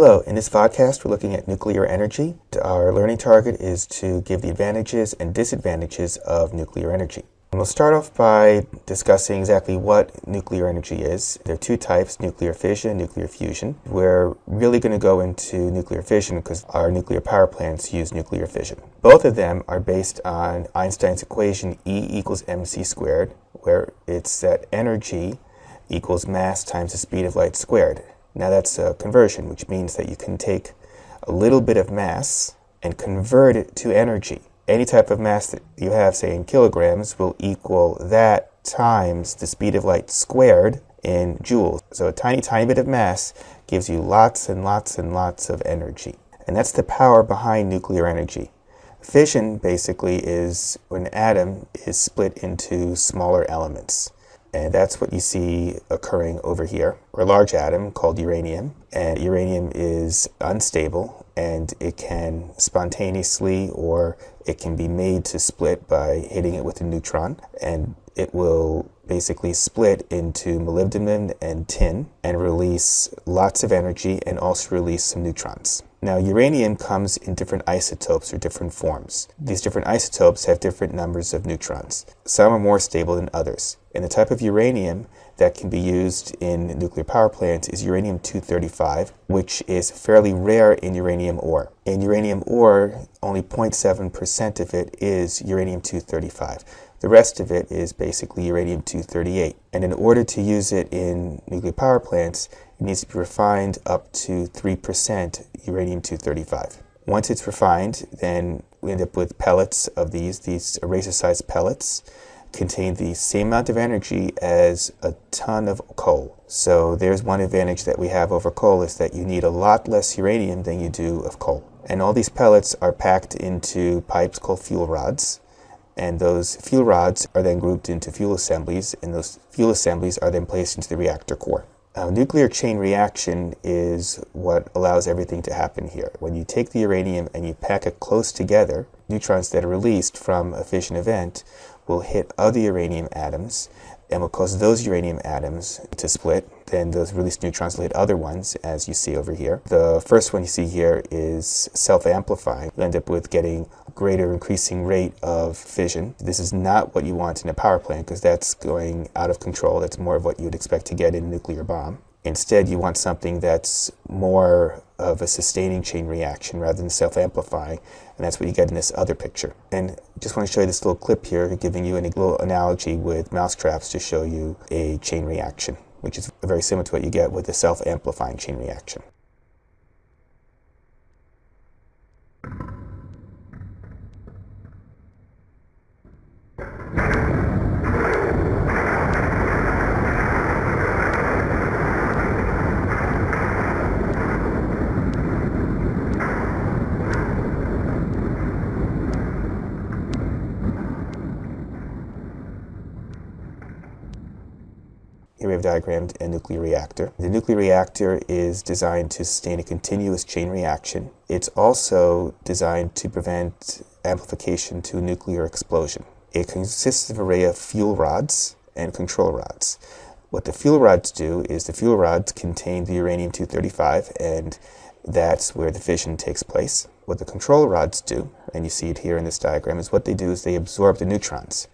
Hello, in this Vodcast we're looking at nuclear energy. Our learning target is to give the advantages and disadvantages of nuclear energy. And we'll start off by discussing exactly what nuclear energy is. There are two types, nuclear fission and nuclear fusion. We're really going to go into nuclear fission because our nuclear power plants use nuclear fission. Both of them are based on Einstein's equation E equals mc squared, where it's that energy equals mass times the speed of light squared. Now that's a conversion, which means that you can take a little bit of mass and convert it to energy. Any type of mass that you have, say in kilograms, will equal that times the speed of light squared in joules. So a tiny, tiny bit of mass gives you lots and lots and lots of energy. And that's the power behind nuclear energy. Fission basically is when an atom is split into smaller elements. And that's what you see occurring over here. Or a large atom called uranium. And uranium is unstable, and it can spontaneously or it can be made to split by hitting it with a neutron. And it will basically split into molybdenum and tin and release lots of energy and also release some neutrons. Now, uranium comes in different isotopes or different forms. These different isotopes have different numbers of neutrons. Some are more stable than others. And the type of uranium that can be used in nuclear power plants is uranium-235, which is fairly rare in uranium ore. In uranium ore, only 0.7% of it is uranium-235. The rest of it is basically uranium-238. And in order to use it in nuclear power plants, it needs to be refined up to 3% uranium-235. Once it's refined, then we end up with pellets of these eraser-sized pellets contain the same amount of energy as a ton of coal. So there's one advantage that we have over coal, is that you need a lot less uranium than you do of coal. And all these pellets are packed into pipes called fuel rods. And those fuel rods are then grouped into fuel assemblies, and those fuel assemblies are then placed into the reactor core. Nuclear chain reaction is what allows everything to happen here. When you take the uranium and you pack it close together, neutrons that are released from a fission event will hit other uranium atoms and will cause those uranium atoms to split. Then those released neutrons will hit other ones, as you see over here. The first one you see here is self-amplifying. You end up with getting a greater increasing rate of fission. This is not what you want in a power plant because that's going out of control. That's more of what you would expect to get in a nuclear bomb. Instead, you want something that's more of a sustaining chain reaction rather than self-amplifying, and that's what you get in this other picture. And I just want to show you this little clip here, giving you a little analogy with mousetraps to show you a chain reaction, which is very similar to what you get with a self-amplifying chain reaction. Here we have diagrammed a nuclear reactor. The nuclear reactor is designed to sustain a continuous chain reaction. It's also designed to prevent amplification to a nuclear explosion. It consists of an array of fuel rods and control rods. What the fuel rods do is the fuel rods contain the uranium-235, and that's where the fission takes place. What the control rods do, and you see it here in this diagram, is what they do is they absorb the neutrons.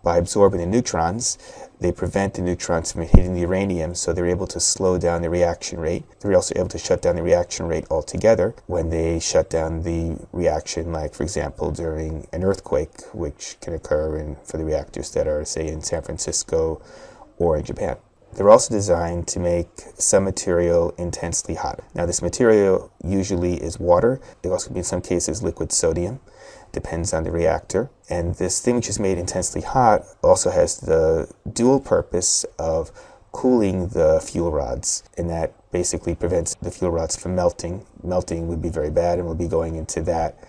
By absorbing the neutrons, they prevent the neutrons from hitting the uranium, so they're able to slow down the reaction rate. They're also able to shut down the reaction rate altogether when they shut down the reaction, like, for example, during an earthquake, which can occur for the reactors that are, say, in San Francisco or in Japan. They're also designed to make some material intensely hot. Now, this material usually is water. It also can be, in some cases, liquid sodium. Depends on the reactor. And this thing which is made intensely hot also has the dual purpose of cooling the fuel rods, and that basically prevents the fuel rods from melting. Melting would be very bad, and we'll be going into that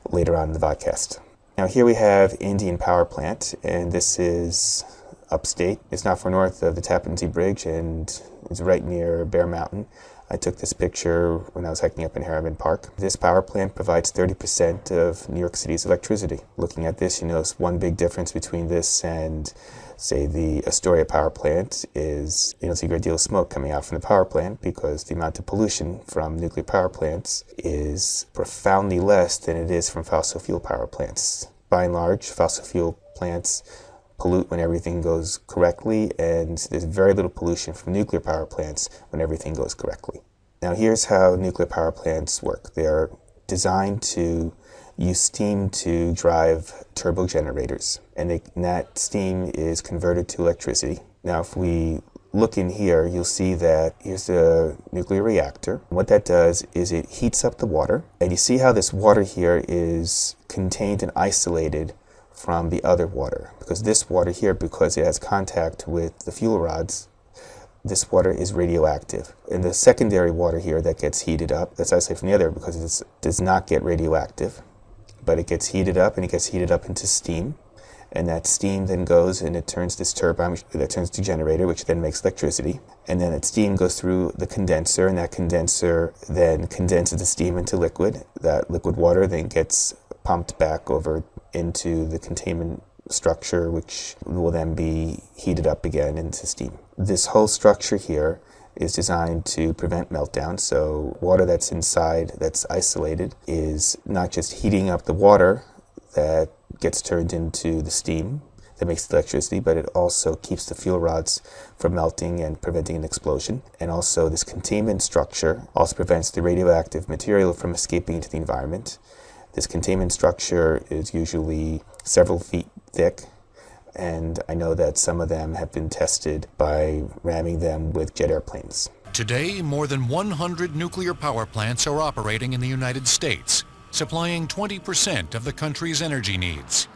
later on in the Vodcast. Now here we have Indian power plant, and this is upstate. It's not far north of the Tappan Zee Bridge, and it's right near Bear Mountain. I took this picture when I was hiking up in Harriman Park. This power plant provides 30% of New York City's electricity. Looking at this, you notice one big difference between this and Say the Astoria power plant is, you don't see a great deal of smoke coming out from the power plant because the amount of pollution from nuclear power plants is profoundly less than it is from fossil fuel power plants. By and large, fossil fuel plants pollute when everything goes correctly, and there's very little pollution from nuclear power plants when everything goes correctly. Now here's how nuclear power plants work. They're designed to use steam to drive turbo generators, and that steam is converted to electricity. Now if we look in here, you'll see that here's a nuclear reactor. What that does is it heats up the water, and you see how this water here is contained and isolated from the other water, because this water here, because it has contact with the fuel rods, this water is radioactive. And the secondary water here that gets heated up, that's isolated from the other because it does not get radioactive, but it gets heated up, and it gets heated up into steam. And that steam then goes and it turns this turbine that turns to a generator, which then makes electricity. And then that steam goes through the condenser, and that condenser then condenses the steam into liquid. That liquid water then gets pumped back over into the containment structure, which will then be heated up again into steam. This whole structure here is designed to prevent meltdown, so water that's inside, that's isolated, is not just heating up the water that gets turned into the steam that makes the electricity, but it also keeps the fuel rods from melting and preventing an explosion. And also this containment structure also prevents the radioactive material from escaping into the environment. This containment structure is usually several feet thick, and I know that some of them have been tested by ramming them with jet airplanes. Today, more than 100 nuclear power plants are operating in the United States, supplying 20% of the country's energy needs.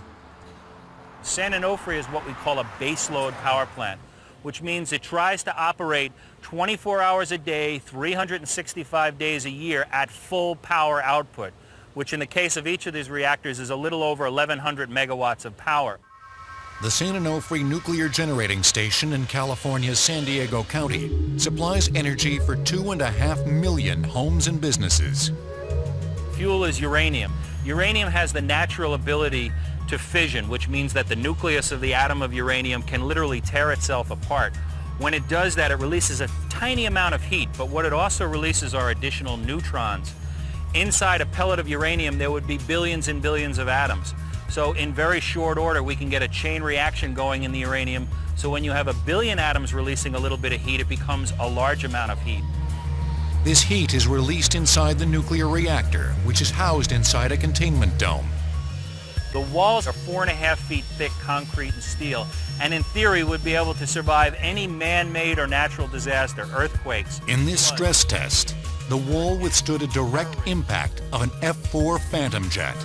San Onofre is what we call a baseload power plant, which means it tries to operate 24 hours a day, 365 days a year at full power output, which in the case of each of these reactors is a little over 1,100 megawatts of power. The San Onofre Nuclear Generating Station in California's San Diego County supplies energy for 2.5 million homes and businesses. Fuel is uranium. Uranium has the natural ability to fission, which means that the nucleus of the atom of uranium can literally tear itself apart. When it does that, it releases a tiny amount of heat, but what it also releases are additional neutrons. Inside a pellet of uranium, there would be billions and billions of atoms. So in very short order, we can get a chain reaction going in the uranium. So when you have a billion atoms releasing a little bit of heat, it becomes a large amount of heat. This heat is released inside the nuclear reactor, which is housed inside a containment dome. The walls are 4.5 feet thick concrete and steel, and in theory would be able to survive any man-made or natural disaster, earthquakes. In this stress test, the wall withstood a direct impact of an F-4 Phantom jet.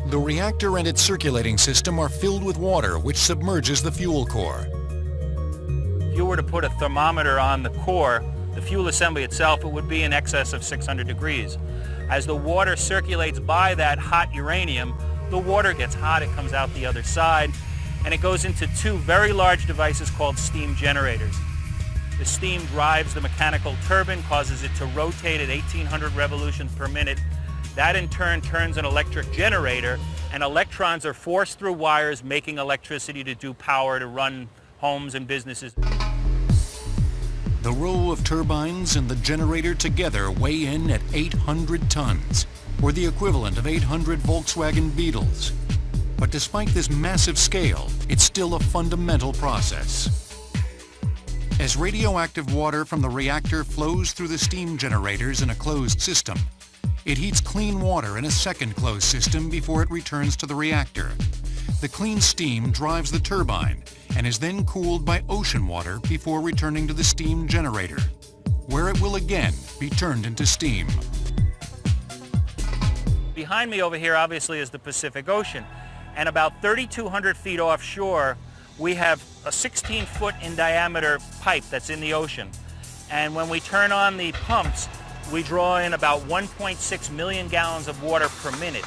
The reactor and its circulating system are filled with water, which submerges the fuel core. If you were to put a thermometer on the core, the fuel assembly itself, it would be in excess of 600 degrees. As the water circulates by that hot uranium, the water gets hot, it comes out the other side, and it goes into two very large devices called steam generators. The steam drives the mechanical turbine, causes it to rotate at 1,800 revolutions per minute. That in turn turns an electric generator, and electrons are forced through wires, making electricity to do power to run homes and businesses. The row of turbines and the generator together weigh in at 800 tons, or the equivalent of 800 Volkswagen Beetles. But despite this massive scale, it's still a fundamental process. As radioactive water from the reactor flows through the steam generators in a closed system, it heats clean water in a second closed system before it returns to the reactor. The clean steam drives the turbine and is then cooled by ocean water before returning to the steam generator, where it will again be turned into steam. Behind me over here obviously is the Pacific Ocean, and about 3,200 feet offshore we have a 16-foot in diameter pipe that's in the ocean. And when we turn on the pumps, we draw in about 1.6 million gallons of water per minute.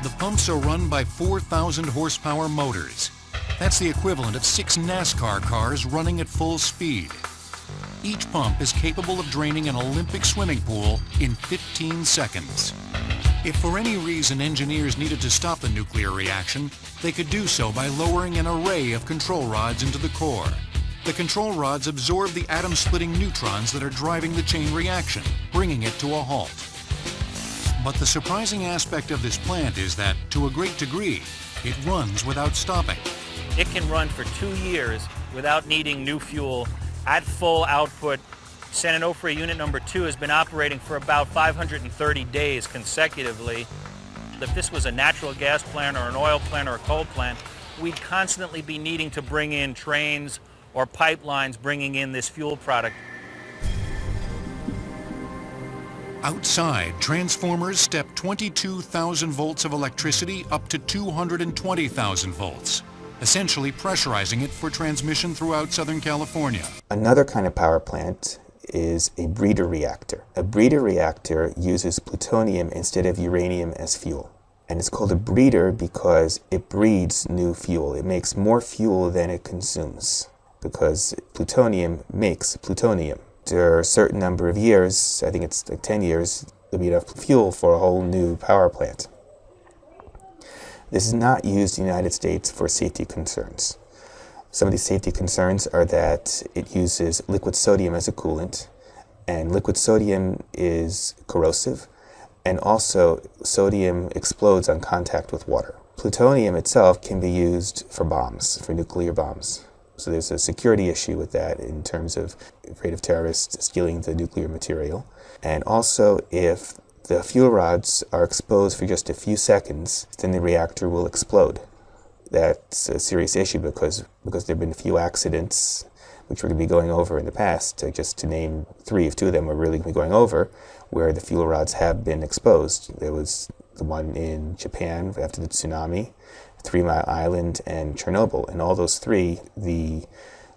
The pumps are run by 4,000 horsepower motors. That's the equivalent of 6 NASCAR cars running at full speed. Each pump is capable of draining an Olympic swimming pool in 15 seconds. If for any reason engineers needed to stop the nuclear reaction, they could do so by lowering an array of control rods into the core. The control rods absorb the atom-splitting neutrons that are driving the chain reaction, bringing it to a halt. But the surprising aspect of this plant is that, to a great degree, it runs without stopping. It can run for 2 years without needing new fuel at full output. San Onofre Unit Number 2 has been operating for about 530 days consecutively. If this was a natural gas plant or an oil plant or a coal plant, we'd constantly be needing to bring in trains or pipelines bringing in this fuel product. Outside, transformers step 22,000 volts of electricity up to 220,000 volts, essentially pressurizing it for transmission throughout Southern California. Another kind of power plant is a breeder reactor. A breeder reactor uses plutonium instead of uranium as fuel. And it's called a breeder because it breeds new fuel. It makes more fuel than it consumes because plutonium makes plutonium. After a certain number of years, I think it's like 10 years, there'll be enough fuel for a whole new power plant. This is not used in the United States for safety concerns. Some of these safety concerns are that it uses liquid sodium as a coolant, and liquid sodium is corrosive, and also sodium explodes on contact with water. Plutonium itself can be used for bombs, for nuclear bombs. So there's a security issue with that in terms of afraid of terrorists stealing the nuclear material. And also, if the fuel rods are exposed for just a few seconds, then the reactor will explode. That's a serious issue because there have been a few accidents, which we're going to be going over in the past, just to name 3, if 2 of them we're really going to be going over, where the fuel rods have been exposed. There was the one in Japan after the tsunami, 3 Mile Island, and Chernobyl. And all those 3, the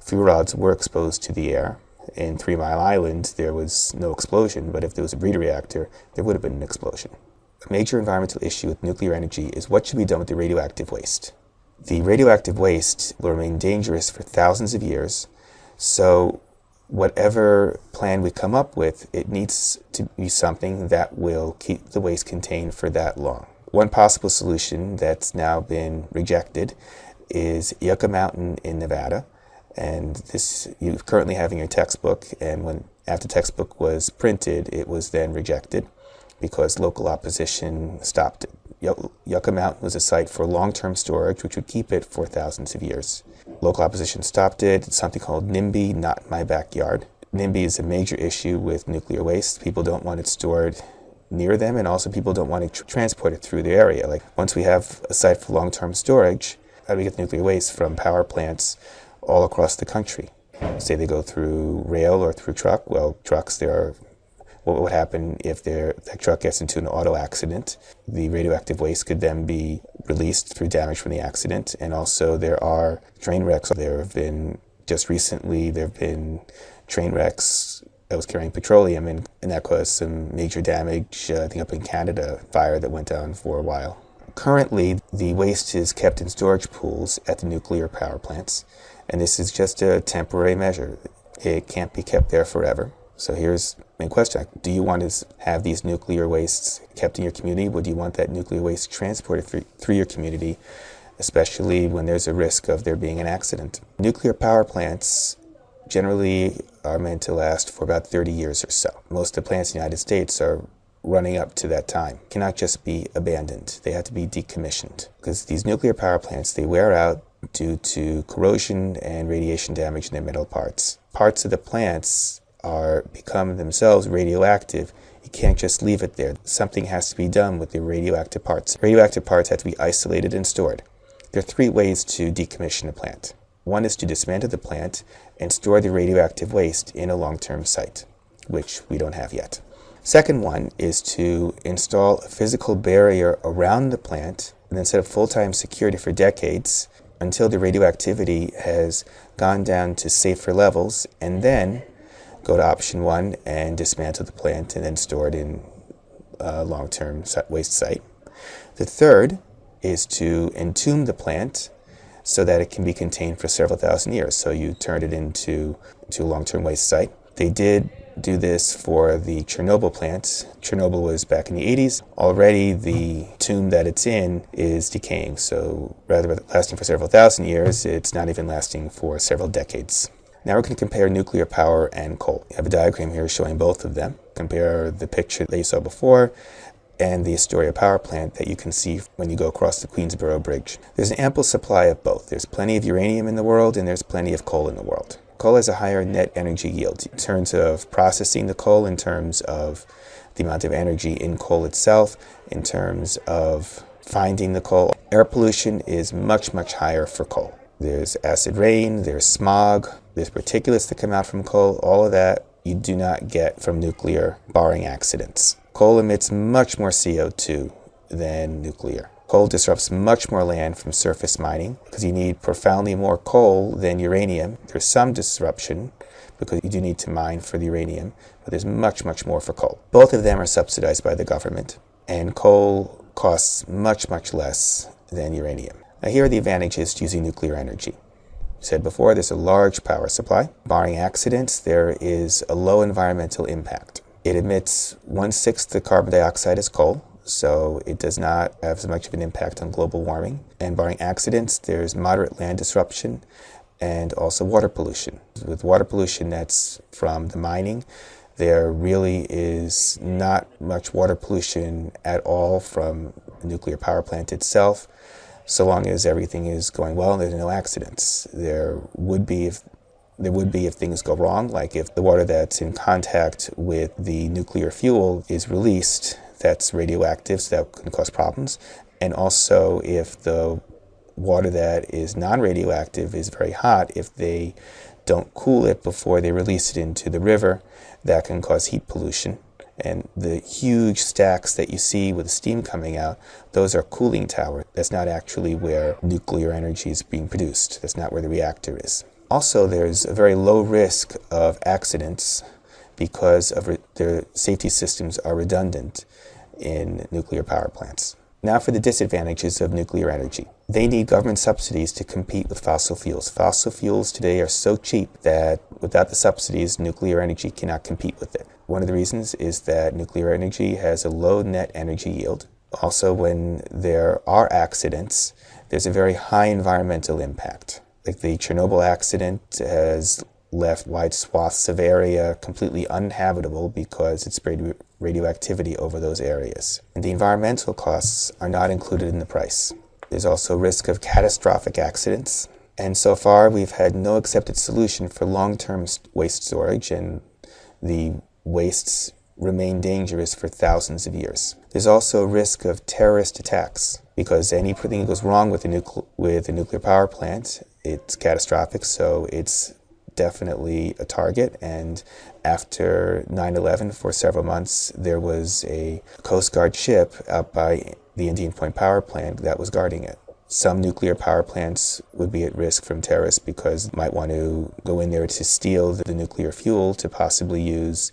fuel rods were exposed to the air. In 3 Mile Island, there was no explosion, but if there was a breeder reactor, there would have been an explosion. A major environmental issue with nuclear energy is what should be done with the radioactive waste. The radioactive waste will remain dangerous for thousands of years, so whatever plan we come up with, it needs to be something that will keep the waste contained for that long. One possible solution that's now been rejected is Yucca Mountain in Nevada, and this you currently have in your textbook, and after the textbook was printed, it was then rejected because local opposition stopped it. Yucca Mountain was a site for long-term storage, which would keep it for thousands of years. Local opposition stopped it. It's something called NIMBY, not in my backyard. NIMBY is a major issue with nuclear waste. People don't want it stored near them, and also people don't want to transport it through the area. Like, once we have a site for long-term storage, how do we get nuclear waste from power plants all across the country? Say they go through rail or through truck. Well, trucks, what would happen if that truck gets into an auto accident? The radioactive waste could then be released through damage from the accident. And also there are train wrecks. Just recently, there have been train wrecks that was carrying petroleum, and that caused some major damage, I think up in Canada, fire that went down for a while. Currently, the waste is kept in storage pools at the nuclear power plants, and this is just a temporary measure. It can't be kept there forever. So here's my question. Do you want to have these nuclear wastes kept in your community? Would you want that nuclear waste transported through your community, especially when there's a risk of there being an accident? Nuclear power plants generally are meant to last for about 30 years or so. Most of the plants in the United States are running up to that time. Cannot just be abandoned. They have to be decommissioned. Because these nuclear power plants, they wear out due to corrosion and radiation damage in their metal parts. Parts of the plants become themselves radioactive. You can't just leave it there. Something has to be done with the radioactive parts. Radioactive parts have to be isolated and stored. There are 3 ways to decommission a plant. One is to dismantle the plant and store the radioactive waste in a long-term site, which we don't have yet. Second one is to install a physical barrier around the plant and then set up full-time security for decades until the radioactivity has gone down to safer levels, and then go to option 1 and dismantle the plant and then store it in a long-term waste site. The third is to entomb the plant so that it can be contained for several thousand years. So you turn it into a long-term waste site. They did do this for the Chernobyl plant. Chernobyl was back in the 80s. Already the tomb that it's in is decaying, so rather than lasting for several thousand years, it's not even lasting for several decades. Now we're going to compare nuclear power and coal. I have a diagram here showing both of them. Compare the picture that you saw before and the Astoria power plant that you can see when you go across the Queensboro Bridge. There's an ample supply of both. There's plenty of uranium in the world and there's plenty of coal in the world. Coal has a higher net energy yield in terms of processing the coal, in terms of the amount of energy in coal itself, in terms of finding the coal. Air pollution is much, much higher for coal. There's acid rain, there's smog, there's particulates that come out from coal. All of that you do not get from nuclear, barring accidents. Coal emits much more CO2 than nuclear. Coal disrupts much more land from surface mining because you need profoundly more coal than uranium. There's some disruption because you do need to mine for the uranium, but there's much, much more for coal. Both of them are subsidized by the government, and coal costs much, much less than uranium. Now here are the advantages to using nuclear energy. I said before, there's a large power supply. Barring accidents, there is a low environmental impact. It emits 1/6 the carbon dioxide as coal, so it does not have as much of an impact on global warming. And barring accidents, there's moderate land disruption and also water pollution. With water pollution that's from the mining, there really is not much water pollution at all from the nuclear power plant itself, so long as everything is going well and there's no accidents. There would be if things go wrong, like if the water that's in contact with the nuclear fuel is released, that's radioactive, so that can cause problems. And also if the water that is non-radioactive is very hot, if they don't cool it before they release it into the river, that can cause heat pollution. And the huge stacks that you see with the steam coming out, those are cooling towers. That's not actually where nuclear energy is being produced. That's not where the reactor is. Also, there's a very low risk of accidents because of their safety systems are redundant in nuclear power plants. Now for the disadvantages of nuclear energy. They need government subsidies to compete with fossil fuels. Fossil fuels today are so cheap that without the subsidies, nuclear energy cannot compete with it. One of the reasons is that nuclear energy has a low net energy yield. Also, when there are accidents, there's a very high environmental impact. Like the Chernobyl accident has left wide swaths of area completely uninhabitable because it sprayed radioactivity over those areas. And the environmental costs are not included in the price. There's also risk of catastrophic accidents. And so far, we've had no accepted solution for long-term waste storage, and the wastes remain dangerous for thousands of years. There's also a risk of terrorist attacks because anything that goes wrong with a nuclear power plant, it's catastrophic, so it's definitely a target. And after 9/11, for several months, there was a Coast Guard ship out by the Indian Point power plant that was guarding it. Some nuclear power plants would be at risk from terrorists because they might want to go in there to steal the nuclear fuel to possibly use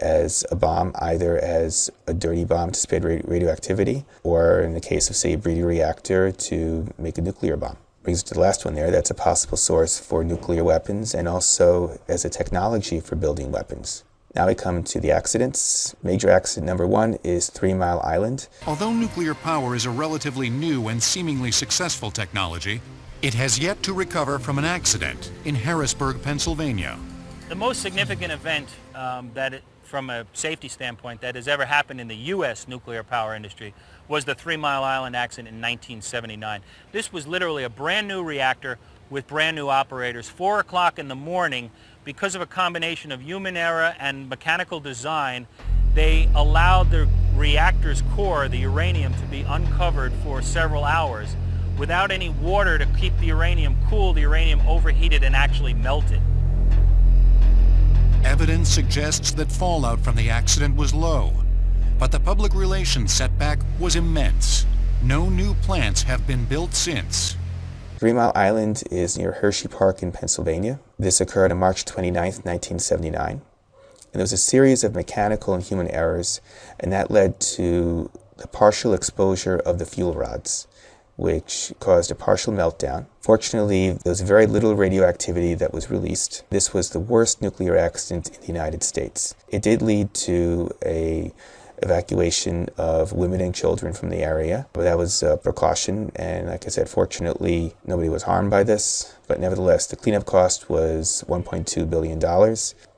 as a bomb, either as a dirty bomb to spread radioactivity, or in the case of, say, a breeding reactor, to make a nuclear bomb. Brings us to the last one there. That's a possible source for nuclear weapons and also as a technology for building weapons. Now we come to the accidents. Major accident number 1 is 3 Mile Island. Although nuclear power is a relatively new and seemingly successful technology, it has yet to recover from an accident in Harrisburg, Pennsylvania. The most significant event from a safety standpoint that has ever happened in the U.S. nuclear power industry was the 3 Mile Island accident in 1979. This was literally a brand new reactor with brand new operators. 4 o'clock in the morning, because of a combination of human error and mechanical design, they allowed the reactor's core, the uranium, to be uncovered for several hours. Without any water to keep the uranium cool, the uranium overheated and actually melted. Evidence suggests that fallout from the accident was low, but the public relations setback was immense. No new plants have been built since. 3 Mile Island is near Hershey Park in Pennsylvania. This occurred on March 29, 1979. And there was a series of mechanical and human errors, and that led to the partial exposure of the fuel rods. which caused a partial meltdown. Fortunately, there was very little radioactivity that was released. This was the worst nuclear accident in the United States. It did lead to a evacuation of women and children from the area. But that was a precaution, and like I said, fortunately, nobody was harmed by this. But nevertheless, the cleanup cost was $1.2 billion.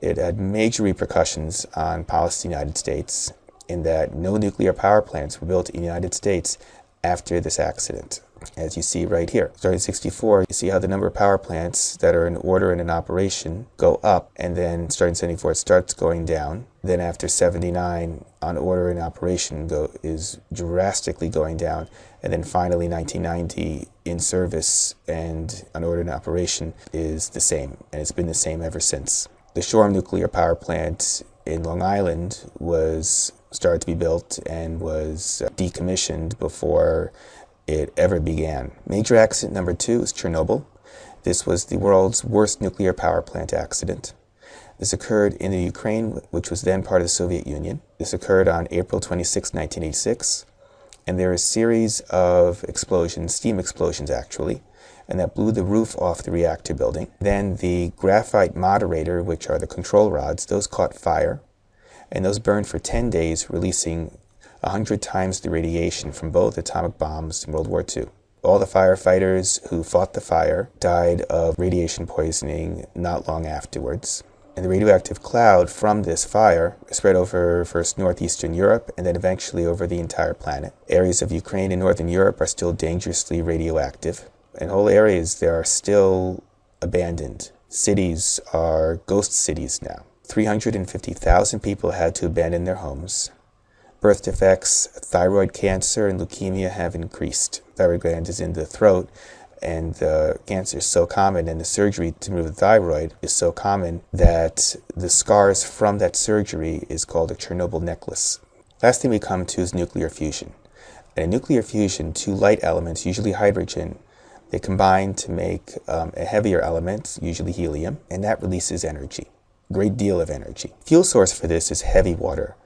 It had major repercussions on policy in the United States in that no nuclear power plants were built in the United States after this accident. As you see right here, starting in 1964, you see how the number of power plants that are in order and in operation go up, and then starting in 1974, it starts going down. Then after 1979, on order and operation is drastically going down, and then finally 1990, in service and on order and operation is the same, and it's been the same ever since. The Shoreham nuclear power plant in Long Island was started to be built and was decommissioned before it ever began. Major accident number 2 is Chernobyl. This was the world's worst nuclear power plant accident. This occurred in the Ukraine, which was then part of the Soviet Union. This occurred on April 26, 1986, and there are a series of explosions, steam explosions actually, and that blew the roof off the reactor building. Then the graphite moderator, which are the control rods, those caught fire, and those burned for 10 days, releasing 100 times the radiation from both atomic bombs in World War II. All the firefighters who fought the fire died of radiation poisoning not long afterwards. And the radioactive cloud from this fire spread over first northeastern Europe and then eventually over the entire planet. Areas of Ukraine and northern Europe are still dangerously radioactive. In whole areas, they are still abandoned. Cities are ghost cities now. 350,000 people had to abandon their homes. Birth defects, thyroid cancer, and leukemia have increased. Thyroid gland is in the throat, and the cancer is so common, and the surgery to remove the thyroid is so common that the scars from that surgery is called a Chernobyl necklace. Last thing we come to is nuclear fusion. And in nuclear fusion, 2 light elements, usually hydrogen, they combine to make a heavier element, usually helium, and that releases energy, a great deal of energy. Fuel source for this is heavy water.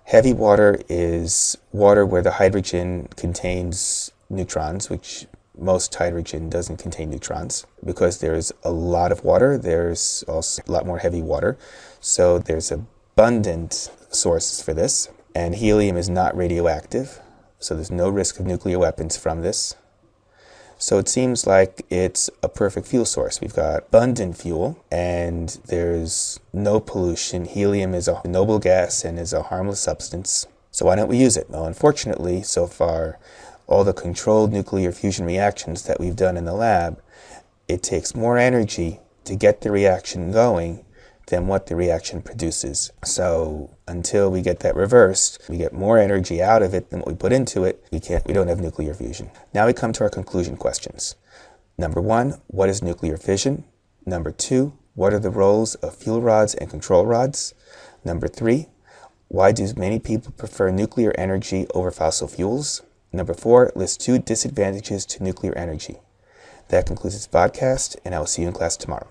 Heavy water is water where the hydrogen contains neutrons, which most hydrogen doesn't contain neutrons. Because there's a lot of water, there's also a lot more heavy water. So there's abundant sources for this. And helium is not radioactive, so there's no risk of nuclear weapons from this. So it seems like it's a perfect fuel source. We've got abundant fuel, and there's no pollution. Helium is a noble gas and is a harmless substance. So why don't we use it? Well, unfortunately, so far, all the controlled nuclear fusion reactions that we've done in the lab, it takes more energy to get the reaction going than what the reaction produces. So until we get that reversed, we get more energy out of it than what we put into it, we don't have nuclear fusion. Now we come to our conclusion questions. Number 1, what is nuclear fission? Number 2, what are the roles of fuel rods and control rods? Number 3, why do many people prefer nuclear energy over fossil fuels? Number 4, list 2 disadvantages to nuclear energy. That concludes this podcast, and I will see you in class tomorrow.